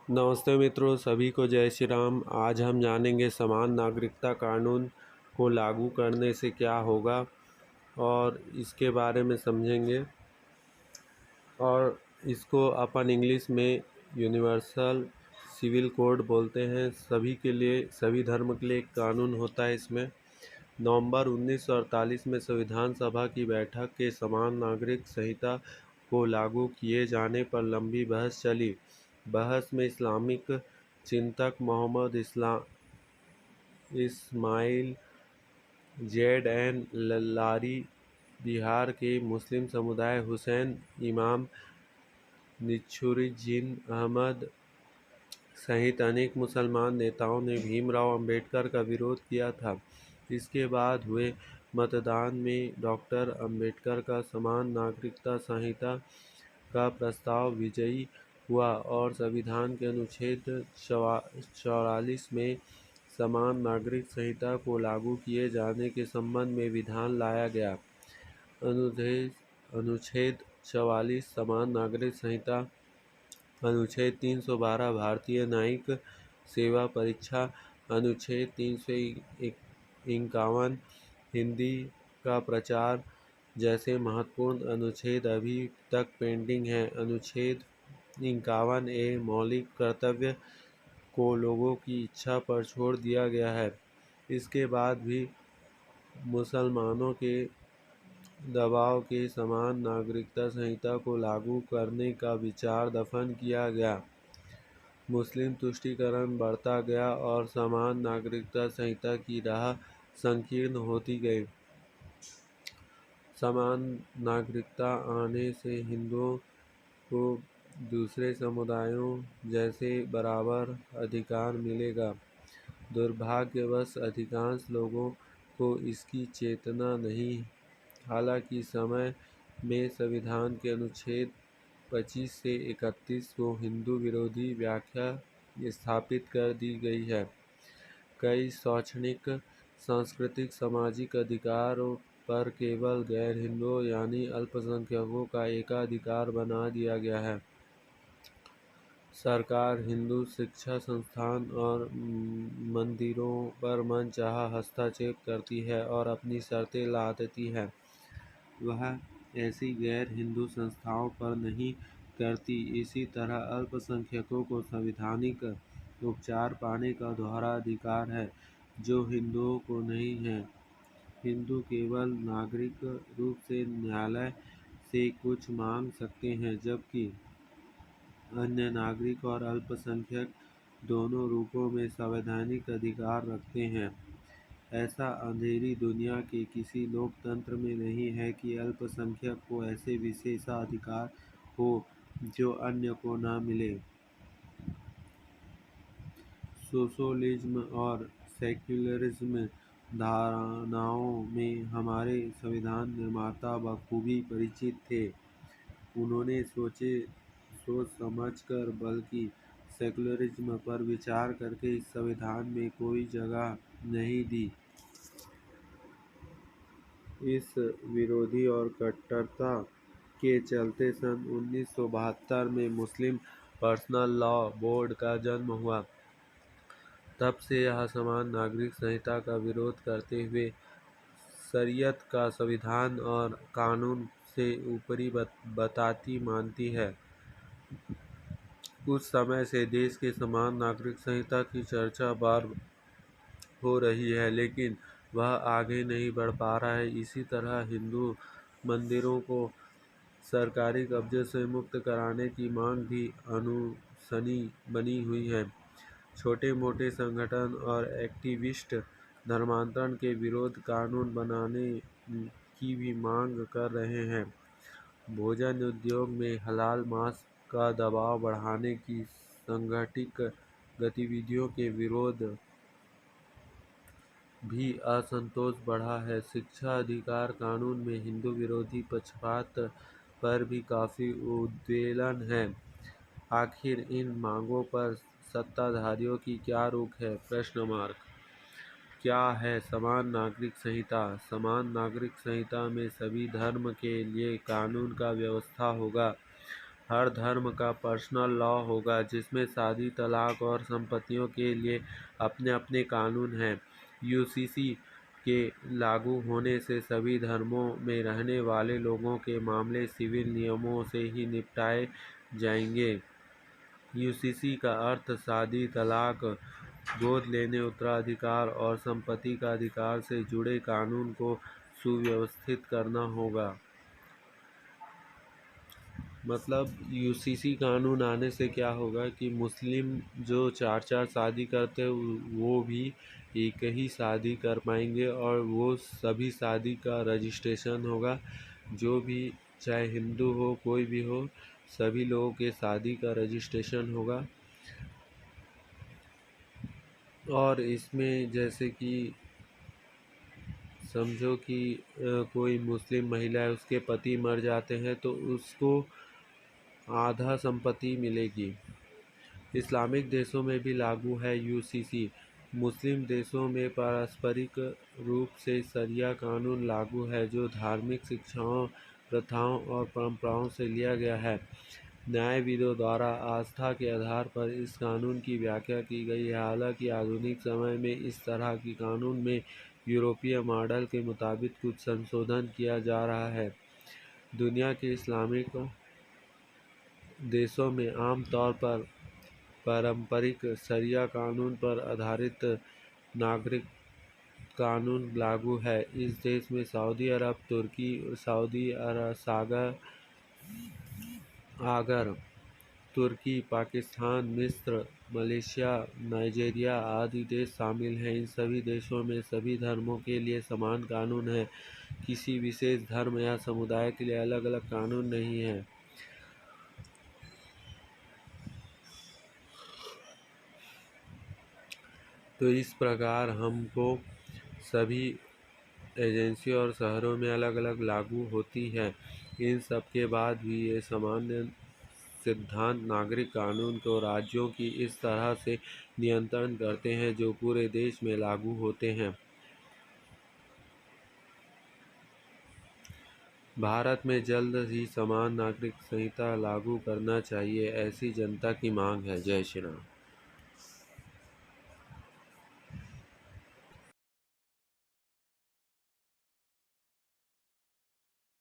नमस्ते मित्रों, सभी को जय श्री राम। आज हम जानेंगे समान नागरिकता कानून को लागू करने से क्या होगा और इसके बारे में समझेंगे। और इसको अपन इंग्लिश में यूनिवर्सल सिविल कोड बोलते हैं। सभी के लिए, सभी धर्म के लिए एक कानून होता है। इसमें नवंबर 1948 में संविधान सभा की बैठक के समान नागरिक संहिता को लागू किए जाने पर लंबी बहस चली। बहस में इस्लामिक चिंतक मोहम्मद इस्माइल जेड.एन. लारी, बिहार के मुस्लिम समुदाय हुसैन इमाम, निछुरुद्दीन अहमद सहित अनेक मुसलमान नेताओं ने भीमराव अंबेडकर का विरोध किया था। इसके बाद हुए मतदान में डॉक्टर अंबेडकर का समान नागरिकता संहिता का प्रस्ताव विजयी हुआ और संविधान के अनुच्छेद 44 में समान नागरिक संहिता को लागू किए जाने के संबंध में विधान लाया गया। अनुच्छेद 44 समान नागरिक संहिता, अनुच्छेद 312 भारतीय न्यायिक सेवा परीक्षा, अनुच्छेद 351 हिंदी का प्रचार जैसे महत्वपूर्ण अनुच्छेद अभी तक पेंडिंग है। अनुच्छेद 51A मौलिक कर्तव्य को लोगों की इच्छा पर छोड़ दिया गया है। इसके बाद भी मुसलमानों के दबाव के समान नागरिकता संहिता को लागू करने का विचार दफन किया गया। मुस्लिम तुष्टीकरण बढ़ता गया और समान नागरिकता संहिता की राह संकीर्ण होती गई। समान नागरिकता आने से हिंदुओं को दूसरे समुदायों जैसे बराबर अधिकार मिलेगा। दुर्भाग्यवश अधिकांश लोगों को इसकी चेतना नहीं। हालांकि समय में संविधान के अनुच्छेद 25 से 31 को हिंदू विरोधी व्याख्या स्थापित कर दी गई है। कई शैक्षणिक, सांस्कृतिक, सामाजिक अधिकारों पर केवल गैर हिंदुओं यानी अल्पसंख्यकों का एकाधिकार बना दिया गया है। सरकार हिंदू शिक्षा संस्थान और मंदिरों पर मनचाहा हस्तक्षेप करती है और अपनी शर्तें लादती है। वह ऐसी गैर हिंदू संस्थाओं पर नहीं करती। इसी तरह अल्पसंख्यकों को संवैधानिक उपचार पाने का दोहरा अधिकार है, जो हिंदुओं को नहीं है। हिंदू केवल नागरिक रूप से न्यायालय से कुछ मांग सकते हैं, जबकि अन्य नागरिक और अल्पसंख्यक दोनों रूपों में संवैधानिक अधिकार रखते हैं। ऐसा अंधेरी दुनिया के किसी लोकतंत्र में नहीं है कि अल्पसंख्यक को ऐसे विशेषाधिकार हो जो अन्य को न मिले। सोशलिज्म और सेक्युलरिज्म धारणाओं में हमारे संविधान निर्माता बखूबी परिचित थे। उन्होंने सोच समझकर बल्कि सेक्युलरिज्म पर विचार करके इस संविधान में कोई जगह नहीं दी। इस विरोधी और कट्टरता के चलते सन 1972 में मुस्लिम पर्सनल लॉ बोर्ड का जन्म हुआ। तब से यह समान नागरिक संहिता का विरोध करते हुए शरीयत का संविधान और कानून से ऊपरी बताती मानती है। कुछ समय से देश के समान नागरिक संहिता की चर्चा बार हो रही है, लेकिन वह आगे नहीं बढ़ पा रहा है। इसी तरह हिंदू मंदिरों को सरकारी कब्जे से मुक्त कराने की मांग भी अनसुनी बनी हुई है। छोटे मोटे संगठन और एक्टिविस्ट धर्मांतरण के विरोध कानून बनाने की भी मांग कर रहे हैं। भोजन उद्योग में हलाल मांस का दबाव बढ़ाने की संगठित गतिविधियों के विरोध भी असंतोष बढ़ा है। शिक्षा अधिकार कानून में हिंदू विरोधी पक्षपात पर भी काफ़ी उद्वेलन है। आखिर इन मांगों पर सत्ताधारियों की क्या रुख है? क्या है समान नागरिक संहिता? समान नागरिक संहिता में सभी धर्म के लिए कानून का व्यवस्था होगा। हर धर्म का पर्सनल लॉ होगा जिसमें शादी, तलाक और संपत्तियों के लिए अपने अपने कानून हैं। यूसीसी के लागू होने से सभी धर्मों में रहने वाले लोगों के मामले सिविल नियमों से ही निपटाए जाएंगे। यूसीसी का अर्थ शादी, तलाक, गोद लेने, उत्तराधिकार और संपत्ति का अधिकार से जुड़े कानून को सुव्यवस्थित करना होगा। मतलब यूसीसी कानून आने से क्या होगा कि मुस्लिम जो चार चार शादी करते हैं वो भी एक ही शादी कर पाएंगे और वो सभी शादी का रजिस्ट्रेशन होगा। जो भी चाहे हिंदू हो कोई भी हो, सभी लोगों के शादी का रजिस्ट्रेशन होगा। और इसमें जैसे कि समझो कि कोई मुस्लिम महिला है, उसके पति मर जाते हैं तो उसको आधा संपत्ति मिलेगी। इस्लामिक देशों में भी लागू है यूसीसी। मुस्लिम देशों में पारस्परिक रूप से शरिया कानून लागू है जो धार्मिक शिक्षाओं, प्रथाओं और परंपराओं से लिया गया है। न्यायविदों द्वारा आस्था के आधार पर इस कानून की व्याख्या की गई है। हालांकि आधुनिक समय में इस तरह की कानून में यूरोपीय मॉडल के मुताबिक कुछ संशोधन किया जा रहा है। दुनिया के इस्लामिक देशों में आमतौर पर पारंपरिक शरिया कानून पर आधारित नागरिक कानून लागू है। इस देश में सऊदी अरब, तुर्की, सऊदी अगर तुर्की, पाकिस्तान, मिस्र, मलेशिया, नाइजीरिया आदि देश शामिल हैं। इन सभी देशों में सभी धर्मों के लिए समान कानून हैं। किसी विशेष धर्म या समुदाय के लिए अलग अलग कानून नहीं हैं। तो इस प्रकार हमको सभी एजेंसियों और शहरों में अलग अलग लागू होती है। इन सब के बाद भी ये सामान्य सिद्धांत नागरिक कानून को राज्यों की इस तरह से नियंत्रण करते हैं जो पूरे देश में लागू होते हैं। भारत में जल्द ही समान नागरिक संहिता लागू करना चाहिए, ऐसी जनता की मांग है। जय श्री राम।